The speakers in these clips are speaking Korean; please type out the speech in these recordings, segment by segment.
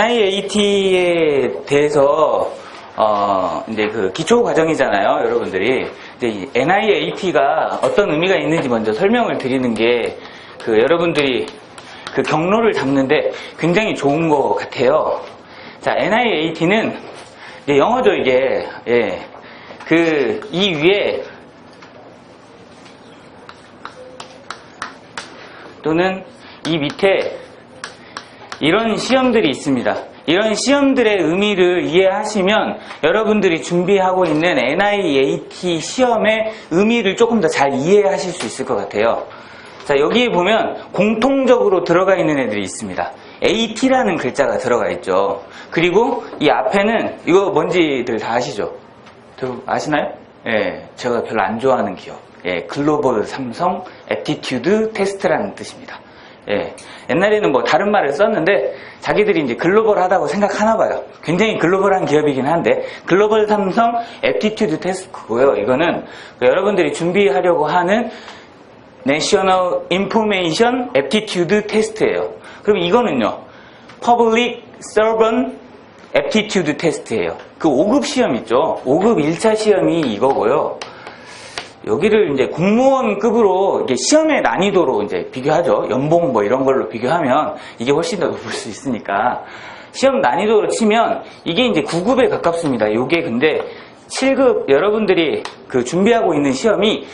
NIAT에 대해서 이제 그 기초 과정이잖아요, 여러분들이. 이제 이 NIAT가 어떤 의미가 있는지 먼저 설명을 드리는 게 그 여러분들이 그 경로를 잡는데 굉장히 좋은 것 같아요. 자, NIAT는 이제 영어죠, 이게. 예. 이 위에 또는 이 밑에 이런 시험들이 있습니다. 이런 시험들의 의미를 이해하시면 여러분들이 준비하고 있는 NIAT 시험의 의미를 조금 더 잘 이해하실 수 있을 것 같아요. 자, 여기에 보면 공통적으로 들어가 있는 애들이 있습니다. AT라는 글자가 들어가 있죠. 그리고 이 앞에는 이거 뭔지들 다 아시죠? 아시나요? 예, 제가 별로 안 좋아하는 기업. 예, 글로벌 삼성 애티튜드 테스트라는 뜻입니다. 예, 옛날에는 뭐 다른 말을 썼는데 자기들이 이제 글로벌하다고 생각하나 봐요. 굉장히 글로벌한 기업이긴 한데 글로벌 삼성 애티튜드 테스트고요. 이거는 여러분들이 준비하려고 하는 National Information Aptitude Test예요. 그럼 이거는요, Public Servant Aptitude Test예요. 그 5급 시험 있죠. 5급 1차 시험이 이거고요. 여기를 이제 공무원급으로 이게 시험의 난이도로 이제 비교하죠. 연봉 뭐 이런 걸로 비교하면 이게 훨씬 더 높을 수 있으니까 시험 난이도로 치면 이게 이제 9급에 가깝습니다. 요게 근데 7급 여러분들이 그 준비하고 있는 시험이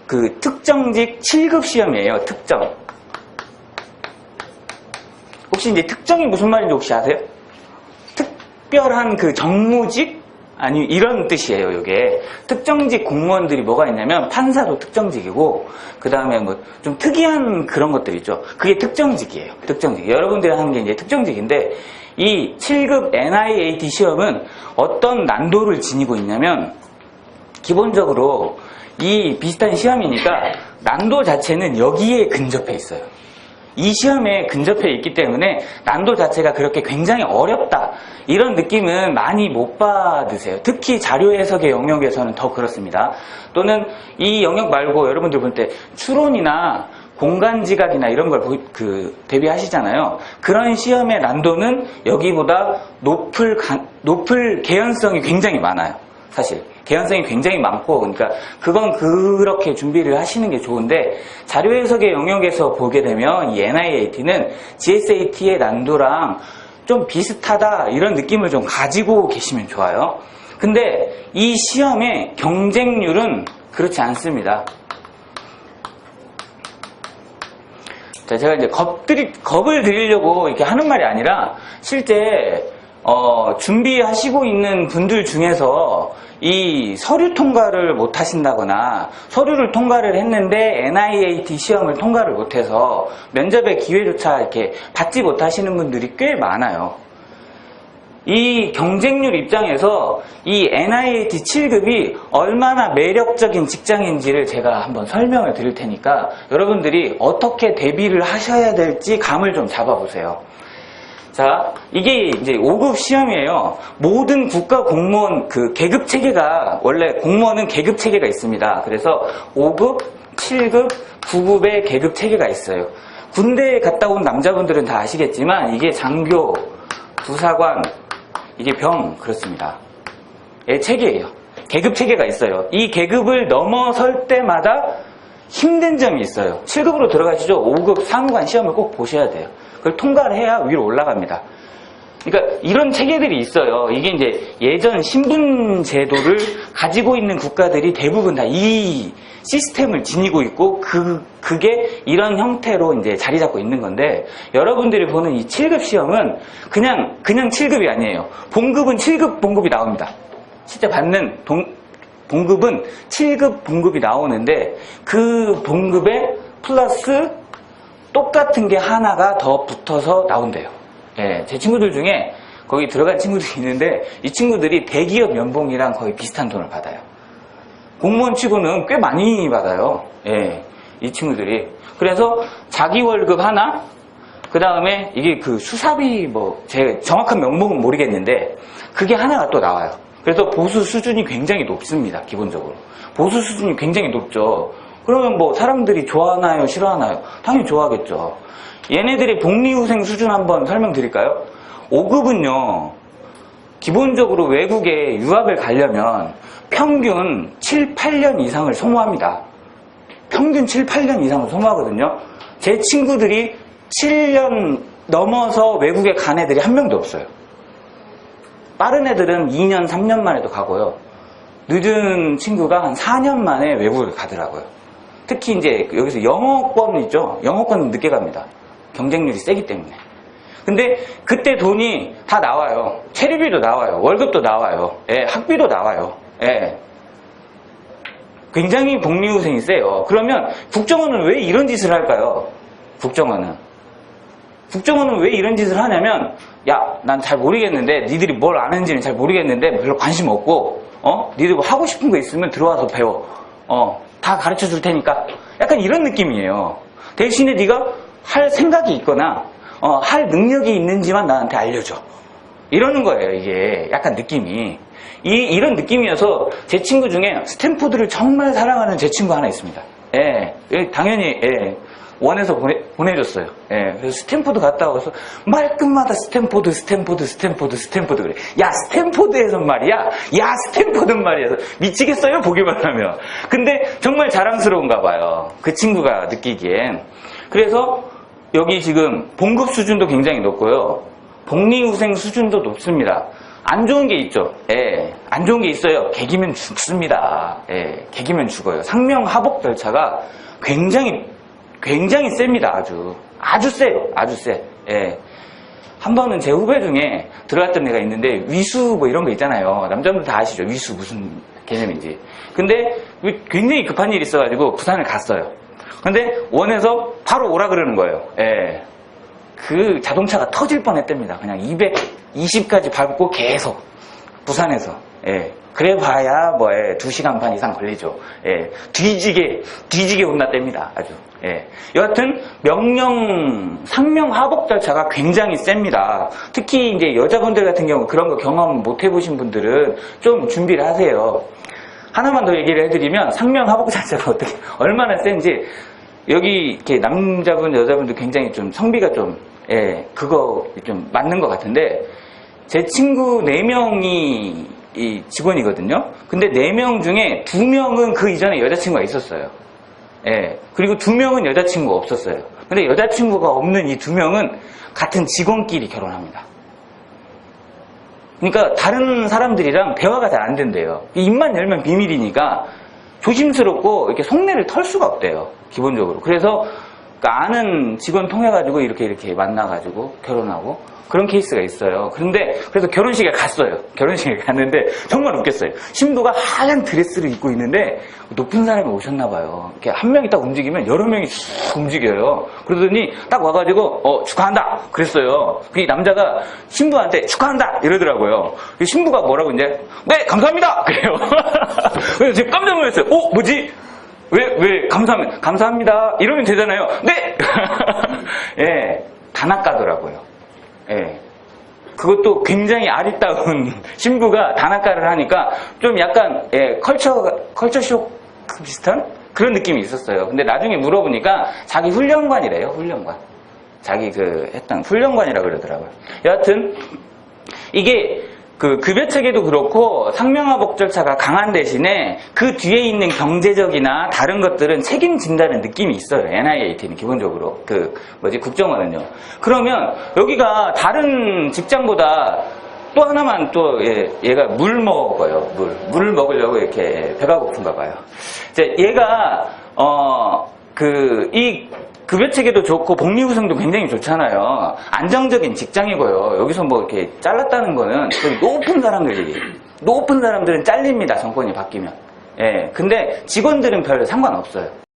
그 특정직 7급 시험이에요. 특정. 혹시 이제 특정이 무슨 말인지 혹시 아세요? 특별한 그 정무직? 아니, 이런 뜻이에요, 요게. 특정직 공무원들이 뭐가 있냐면, 판사도 특정직이고, 그 다음에 뭐, 좀 특이한 그런 것들 있죠. 그게 특정직이에요. 특정직. 여러분들이 하는 게 이제 특정직인데, 이 7급 NIAT 시험은 어떤 난도를 지니고 있냐면, 기본적으로 이 비슷한 시험이니까, 난도 자체는 여기에 근접해 있어요. 이 시험에 근접해 있기 때문에 난도 자체가 그렇게 굉장히 어렵다 이런 느낌은 많이 못 받으세요. 특히 자료 해석의 영역에서는 더 그렇습니다. 또는 이 영역 말고 여러분들 볼 때 추론이나 공간지각이나 이런 걸 대비하시잖아요. 그런 시험의 난도는 여기보다 높을 개연성이 굉장히 많아요. 사실 개연성이 굉장히 많고, 그러니까 그건 그렇게 준비를 하시는 게 좋은데, 자료 해석의 영역에서 보게 되면 이 NIAT는 GSAT의 난도랑 좀 비슷하다 이런 느낌을 좀 가지고 계시면 좋아요. 근데 이 시험의 경쟁률은 그렇지 않습니다. 자, 제가 이제 겁을 드리려고 이렇게 하는 말이 아니라 실제 준비하시고 있는 분들 중에서 이 서류 통과를 못 하신다거나 서류를 통과를 했는데 NIAT 시험을 통과를 못해서 면접의 기회조차 이렇게 받지 못하시는 분들이 꽤 많아요. 이 경쟁률 입장에서 이 NIAT 7급이 얼마나 매력적인 직장인지를 제가 한번 설명을 드릴 테니까 여러분들이 어떻게 대비를 하셔야 될지 감을 좀 잡아보세요. 자, 이게 이제 5급 시험이에요. 모든 국가 공무원 그 계급 체계가, 원래 공무원은 계급 체계가 있습니다. 그래서 5급, 7급, 9급의 계급 체계가 있어요. 군대에 갔다 온 남자분들은 다 아시겠지만 이게 장교, 부사관, 이게 병, 그렇습니다. 의 체계예요. 계급 체계가 있어요. 이 계급을 넘어설 때마다 힘든 점이 있어요. 7급으로 들어가시죠. 5급 사무관 시험을 꼭 보셔야 돼요. 그걸 통과를 해야 위로 올라갑니다. 그러니까 이런 체계들이 있어요. 이게 이제 예전 신분 제도를 가지고 있는 국가들이 대부분 다 이 시스템을 지니고 있고 그게 이런 형태로 이제 자리 잡고 있는 건데, 여러분들이 보는 이 7급 시험은 그냥 7급이 아니에요. 본급은 7급 본급이 나옵니다. 실제 받는 본급은 7급 본급이 나오는데 그 본급에 플러스 똑같은 게 하나가 더 붙어서 나온대요. 예, 제 친구들 중에 거기 들어간 친구들이 있는데 이 친구들이 대기업 연봉이랑 거의 비슷한 돈을 받아요. 공무원 치고는 꽤 많이 받아요. 예, 이 친구들이. 그래서 자기 월급 하나, 그 다음에 이게 그 수사비 제 정확한 명목은 모르겠는데 그게 하나가 또 나와요. 그래서 보수 수준이 굉장히 높습니다. 기본적으로. 보수 수준이 굉장히 높죠. 그러면 사람들이 좋아하나요? 싫어하나요? 당연히 좋아하겠죠. 얘네들의 복리후생 수준 한번 설명드릴까요? 5급은요, 기본적으로 외국에 유학을 가려면 평균 7, 8년 이상을 소모합니다. 평균 7, 8년 이상을 소모하거든요. 제 친구들이 7년 넘어서 외국에 간 애들이 한 명도 없어요. 빠른 애들은 2년, 3년 만에도 가고요. 늦은 친구가 한 4년 만에 외국을 가더라고요. 특히 이제 여기서 영어권 있죠? 영어권은 늦게 갑니다. 경쟁률이 세기 때문에. 근데 그때 돈이 다 나와요. 체류비도 나와요. 월급도 나와요. 예, 학비도 나와요. 예. 굉장히 복리후생이 세요. 그러면 국정원은 왜 이런 짓을 할까요? 국정원은 왜 이런 짓을 하냐면, 야, 난 잘 모르겠는데, 니들이 뭘 아는지는 잘 모르겠는데 별로 관심 없고, 니들 뭐 하고 싶은 거 있으면 들어와서 배워. 다 가르쳐 줄 테니까. 약간 이런 느낌이에요. 대신에 네가 할 생각이 있거나 할 능력이 있는지만 나한테 알려줘. 이러는 거예요. 이게 약간 느낌이. 이런 느낌이어서 제 친구 중에 스탠포드를 정말 사랑하는 제 친구 하나 있습니다. 예, 당연히 원에서 보내줬어요. 예, 그래서 스탠포드 갔다 와서 말끝마다 스탠포드 그래. 야, 스탠포드에선 말이야. 야, 스탠포드는 말이야. 미치겠어요, 보기만 하면. 근데 정말 자랑스러운가 봐요. 그 친구가 느끼기엔. 그래서 여기 지금 봉급 수준도 굉장히 높고요. 복리후생 수준도 높습니다. 안 좋은 게 있죠. 예, 안 좋은 게 있어요. 개기면 죽습니다. 예, 개기면 죽어요. 상명하복 절차가 굉장히 셉니다. 아주 세요. 아주 세. 예. 한 번은 제 후배 중에 들어갔던 애가 있는데, 위수 뭐 이런 거 있잖아요. 남자분들 다 아시죠? 위수 무슨 개념인지. 근데 굉장히 급한 일이 있어가지고 부산을 갔어요. 근데 원에서 바로 오라 그러는 거예요. 예. 그 자동차가 터질 뻔했답니다. 그냥 220까지 밟고 계속 부산에서. 예. 그래 봐야 뭐 2시간 반 이상 걸리죠. 예. 뒤지게 혼났답니다. 아주. 예. 여하튼 상명하복 절차가 굉장히 셉니다. 특히 이제 여자분들 같은 경우 그런 거 경험 못 해보신 분들은 좀 준비를 하세요. 하나만 더 얘기를 해드리면, 상명하복 절차가 얼마나 센지, 여기 이렇게 남자분 여자분들 굉장히 좀 성비가 좀 그거 좀 맞는 것 같은데, 제 친구 4명이 이 직원이거든요. 근데 4명 중에 2명은 그 이전에 여자친구가 있었어요. 예. 그리고 2명은 여자친구가 없었어요. 근데 여자친구가 없는 이 2명은 같은 직원끼리 결혼합니다. 그러니까 다른 사람들이랑 대화가 잘 안 된대요. 입만 열면 비밀이니까 조심스럽고 이렇게 속내를 털 수가 없대요. 기본적으로. 그래서 그러니까 아는 직원 통해가지고 이렇게 만나가지고 결혼하고 그런 케이스가 있어요. 그래서 결혼식에 갔어요. 결혼식에 갔는데 정말 웃겼어요. 신부가 하얀 드레스를 입고 있는데 높은 사람이 오셨나봐요. 이렇게 한 명이 딱 움직이면 여러 명이 쭉 움직여요. 그러더니 딱 와가지고 축하한다 그랬어요. 그 남자가 신부한테 축하한다 이러더라고요. 신부가 뭐라고 이제 네 감사합니다 그래요. 그래서 제가 깜짝 놀랐어요. 뭐지? 왜 감사합니다 이러면 되잖아요. 네. 예, 다 낚아더라고요. 예. 그것도 굉장히 아리따운 신부가 단아까를 하니까 좀 약간 컬처쇼크 비슷한 그런 느낌이 있었어요. 근데 나중에 물어보니까 자기 훈련관이래요. 훈련관. 자기 했던 훈련관이라고 그러더라고요. 여하튼 이게 급여체계도 그렇고 상명하복 절차가 강한 대신에 그 뒤에 있는 경제적이나 다른 것들은 책임진다는 느낌이 있어요. NIAT는 기본적으로. 국정원은요. 그러면 여기가 다른 직장보다 또 하나만 얘가 물 먹어요. 물을 먹으려고 이렇게 배가 고픈가 봐요. 이제 얘가, 이 급여체계도 좋고 복리후생도 굉장히 좋잖아요. 안정적인 직장이고요. 여기서 뭐 이렇게 잘랐다는 거는 높은 사람들은 잘립니다. 정권이 바뀌면. 예. 근데 직원들은 별 상관없어요.